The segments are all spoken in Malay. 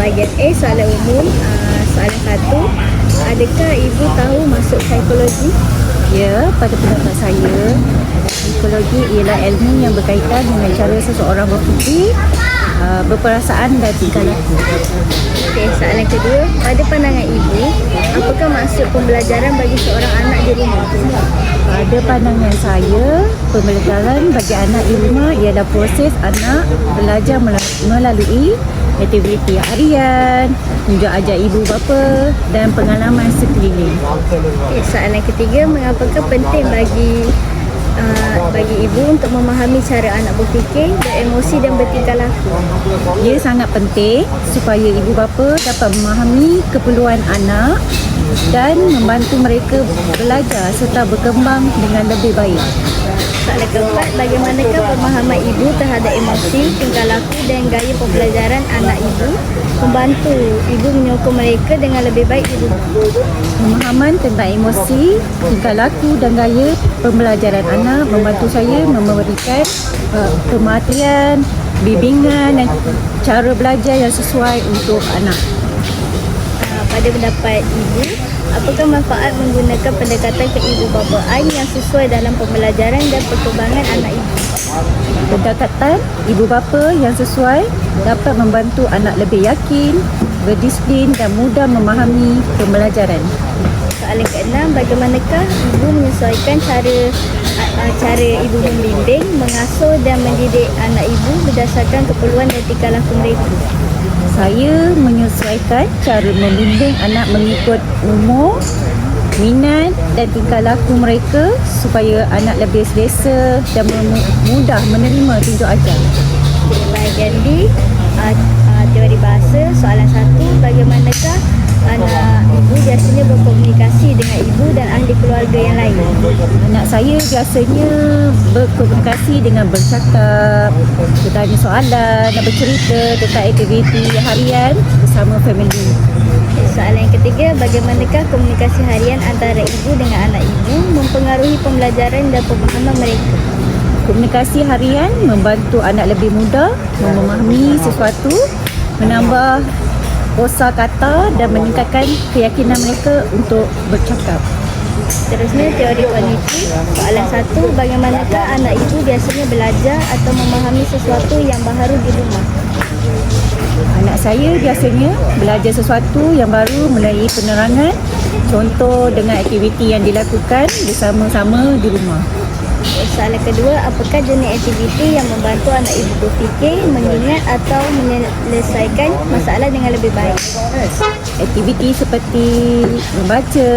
Bahagian A, soalan umum. Soalan 1. Adakah ibu tahu maksud psikologi? Ya, pada pendapat saya, psikologi ialah ilmu yang berkaitan dengan cara seseorang berfikir, berperasaan dan tingkah laku. Okey, soalan kedua. Pada pandangan ibu, apakah maksud pembelajaran bagi seorang anak di rumah? Pada pandangan saya, pembelajaran bagi anak di rumah ialah proses anak belajar melalui aktiviti harian, tunjuk ajar ibu bapa dan pengalaman sekeliling. Okey, soalan ketiga. Mengapakah penting bagi ibu untuk memahami cara anak berfikir, beremosi dan bertingkah laku? Ia sangat penting supaya ibu bapa dapat memahami keperluan anak dan membantu mereka belajar serta berkembang dengan lebih baik. Soalan keempat. Bagaimanakah pemahaman ibu terhadap emosi, tingkah laku dan gaya pembelajaran anak ibu membantu ibu menyokong mereka dengan lebih baik di rumah? Pemahaman tentang emosi, tingkah laku dan gaya pembelajaran anak membantu saya memberikan pemerhatian, bimbingan dan cara belajar yang sesuai untuk anak. Pada pendapat ibu, apakah manfaat menggunakan pendekatan keibu bapaan yang sesuai dalam pembelajaran dan perkembangan anak ibu? Pendekatan ibu bapa yang sesuai dapat membantu anak lebih yakin, berdisiplin dan mudah memahami pembelajaran. Soalan keenam. Bagaimanakah ibu menyesuaikan cara ibu membimbing, mengasuh dan mendidik anak ibu berdasarkan keperluan dan tingkah laku mereka? Saya menyesuaikan cara membimbing anak mengikut umur, minat dan tingkah laku mereka supaya anak lebih selesa dan mudah menerima tunjuk ajar. Bahagian D, teori bahasa. Soalan 1. Bagaimanakah anak ibu biasanya berkomunikasi dengan ibu dan ahli keluarga yang lain? Anak saya biasanya berkomunikasi dengan bercakap, bertanya soalan dan bercerita tentang aktiviti harian bersama family. Soalan yang ketiga. Bagaimanakah komunikasi harian antara ibu dengan anak ibu mempengaruhi pembelajaran dan pemahaman mereka? Komunikasi harian membantu anak lebih mudah memahami sesuatu, menambah kosakata dan meningkatkan keyakinan mereka untuk bercakap. Seterusnya, teori kognitif. Soalan 1. Bagaimanakah anak ibu biasanya belajar atau memahami sesuatu yang baru di rumah? Anak saya biasanya belajar sesuatu yang baru melalui penerangan, contoh dengan aktiviti yang dilakukan bersama-sama di rumah. Soalan kedua. Apakah jenis aktiviti yang membantu anak ibu berfikir, mengingat atau menyelesaikan masalah dengan lebih baik? Aktiviti seperti membaca,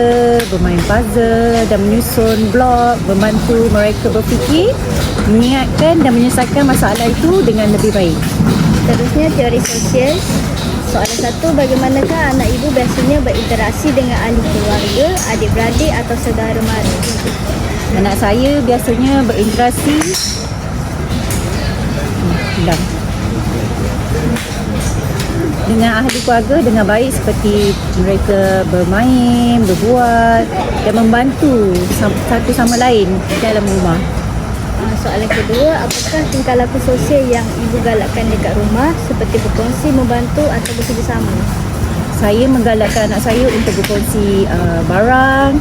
bermain puzzle dan menyusun blog membantu mereka berfikir, mengingatkan dan menyelesaikan masalah itu dengan lebih baik. Seterusnya, teori sosial. Soalan 1. Bagaimanakah anak ibu biasanya berinteraksi dengan ahli keluarga, adik-beradik atau saudara mara? Anak saya biasanya berinteraksi dengan ahli keluarga dengan baik seperti mereka bermain, berbual dan membantu satu sama lain dalam rumah. Soalan kedua. Apakah tingkah laku sosial yang ibu galakkan dekat rumah seperti berkongsi, membantu atau bekerjasama? Saya menggalakkan anak saya untuk berkongsi barang,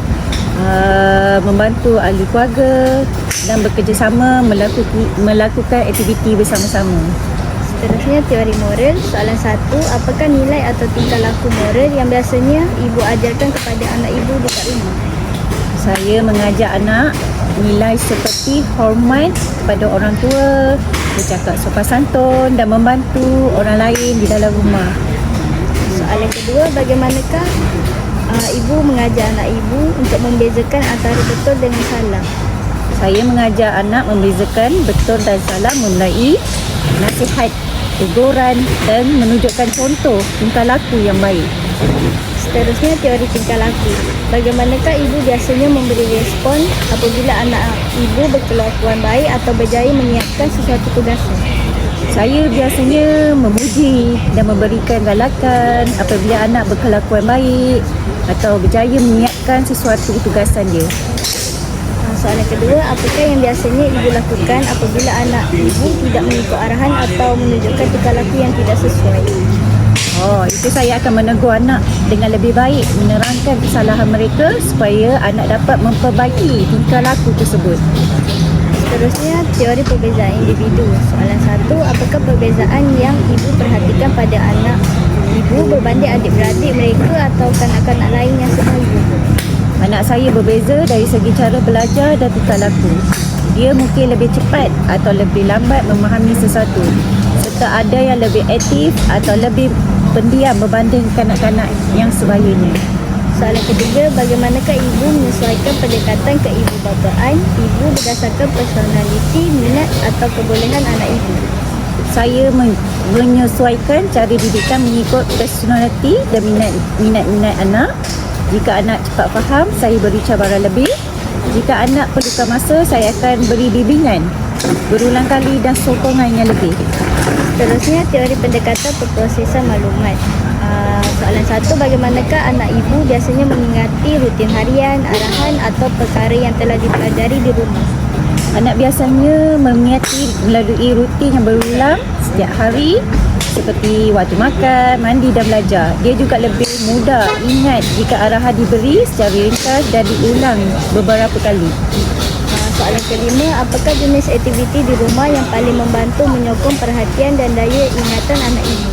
membantu ahli keluarga dan bekerjasama melakukan aktiviti bersama-sama. Seterusnya, teori moral. Soalan 1. Apakah nilai atau tingkah laku moral yang biasanya ibu ajarkan kepada anak ibu dekat rumah? Saya mengajar anak nilai seperti hormat kepada orang tua, bercakap sopan santun dan membantu orang lain di dalam rumah. Soalan kedua. Bagaimanakah ibu mengajar anak ibu untuk membezakan antara betul dengan salah? Saya mengajar anak membezakan betul dan salah melalui nasihat, teguran dan menunjukkan contoh tingkah laku yang baik. Seterusnya, teori tingkah laku. Bagaimanakah ibu biasanya memberi respon apabila anak ibu berkelakuan baik atau berjaya menyiapkan sesuatu tugasan? Saya biasanya memuji dan memberikan galakan apabila anak berkelakuan baik atau berjaya menyiapkan sesuatu tugasan dia. Soalan kedua. Apakah yang biasanya ibu lakukan apabila anak ibu tidak mengikut arahan atau menunjukkan tingkah laku yang tidak sesuai? Itu Pasti saya akan menegur anak dengan lebih baik, menerangkan kesalahan mereka supaya anak dapat memperbaiki tingkah laku tersebut. Seterusnya, teori perbezaan individu. Soalan 1, apakah perbezaan yang ibu perhatikan pada anak ibu berbanding adik-beradik mereka atau kanak-kanak lain yang sebaya? Anak saya berbeza dari segi cara belajar dan tingkah laku. Dia mungkin lebih cepat atau lebih lambat memahami sesuatu, serta ada yang lebih aktif atau lebih pendiam berbanding kanak-kanak yang sebayanya. Soalan ketiga, bagaimanakah ibu menyesuaikan pendekatan keibu-bapaan ibu berdasarkan personaliti, minat atau kebolehan anak ibu? Saya menyesuaikan cara didikan mengikut personaliti dan minat-minat anak. Jika anak cepat faham, saya beri cabaran lebih. Jika anak perlukan masa, saya akan beri bimbingan berulang kali dan sokongan yang lebih. Seterusnya, teori pendekatan perprosesan maklumat. Soalan 1, bagaimanakah anak ibu biasanya mengingati rutin harian, arahan atau perkara yang telah dipelajari di rumah? Anak biasanya mengingati melalui rutin yang berulang setiap hari, seperti waktu makan, mandi dan belajar. Dia juga lebih mudah ingat jika arahan diberi secara ringkas dan diulang beberapa kali. Soalan kelima, apakah jenis aktiviti di rumah yang paling membantu menyokong perhatian dan daya ingatan anak ibu?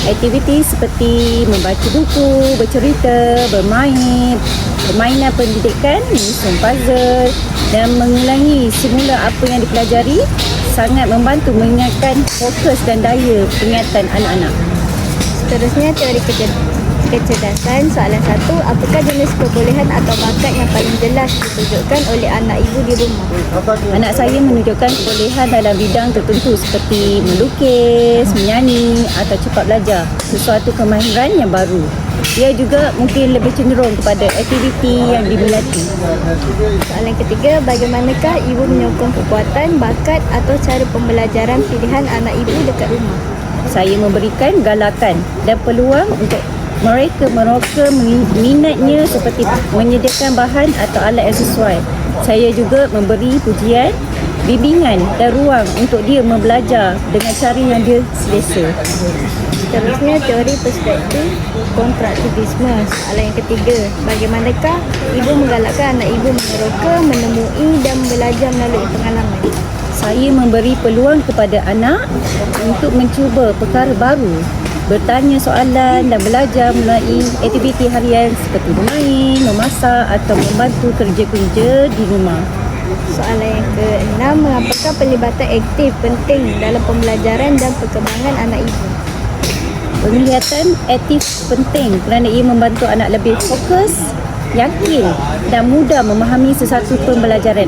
Aktiviti seperti membaca buku, bercerita, bermain, permainan pendidikan, menyusun puzzle dan mengulangi semula apa yang dipelajari sangat membantu mengingatkan fokus dan daya ingatan anak-anak. Seterusnya, teori kecerdasan. Soalan 1, apakah jenis kebolehan atau bakat yang paling jelas ditunjukkan oleh anak ibu di rumah? Anak saya menunjukkan kebolehan dalam bidang tertentu seperti melukis, menyanyi atau cepat belajar sesuatu kemahiran yang baru. Dia juga mungkin lebih cenderung kepada aktiviti yang diminati. Soalan ketiga, bagaimanakah ibu menyokong kekuatan, bakat atau cara pembelajaran pilihan anak ibu dekat rumah? Saya memberikan galakan dan peluang untuk mereka meroka minatnya seperti menyediakan bahan atau alat yang sesuai. Saya juga memberi pujian, bimbingan dan ruang untuk dia membelajar dengan cara yang dia selesa. Seterusnya, teori perspektif kontraktivisme. Soalan yang ketiga, bagaimanakah ibu menggalakkan anak ibu meneroka, menemui dan belajar melalui pengalaman? Saya memberi peluang kepada anak untuk mencuba perkara baru, bertanya soalan dan belajar melalui aktiviti harian seperti bermain, memasak atau membantu kerja-kerja di rumah. Soalan yang ke-6, mengapakah pelibatan aktif penting dalam pembelajaran dan perkembangan anak ibu? Penglihatan aktif penting kerana ia membantu anak lebih fokus, yakin dan mudah memahami sesuatu pembelajaran.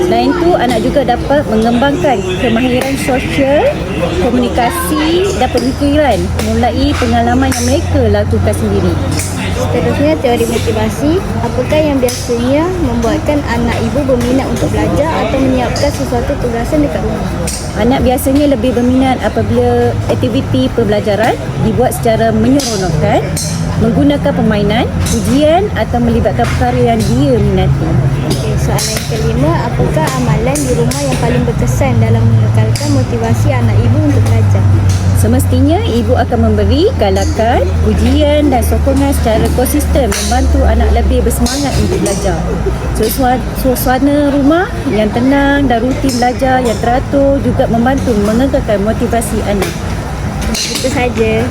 Selain itu, anak juga dapat mengembangkan kemahiran sosial, komunikasi dan pemikiran melalui pengalaman yang mereka lakukan sendiri. Seterusnya, teori motivasi. Apakah yang biasanya membuatkan anak ibu berminat untuk belajar atau menyiapkan sesuatu tugasan dekat rumah? Anak biasanya lebih berminat apabila aktiviti pembelajaran dibuat secara menyeronokkan, menggunakan permainan, ujian atau melibatkan perkara yang dia minati. Okey, soalan yang kelima, apakah amalan di rumah yang paling berkesan dalam mengekalkan motivasi anak ibu untuk belajar? Semestinya ibu akan memberi galakan, pujian dan sokongan secara konsisten membantu anak lebih bersemangat untuk belajar. Suasana rumah yang tenang dan rutin belajar yang teratur juga membantu mengekalkan motivasi anak. Itu saja.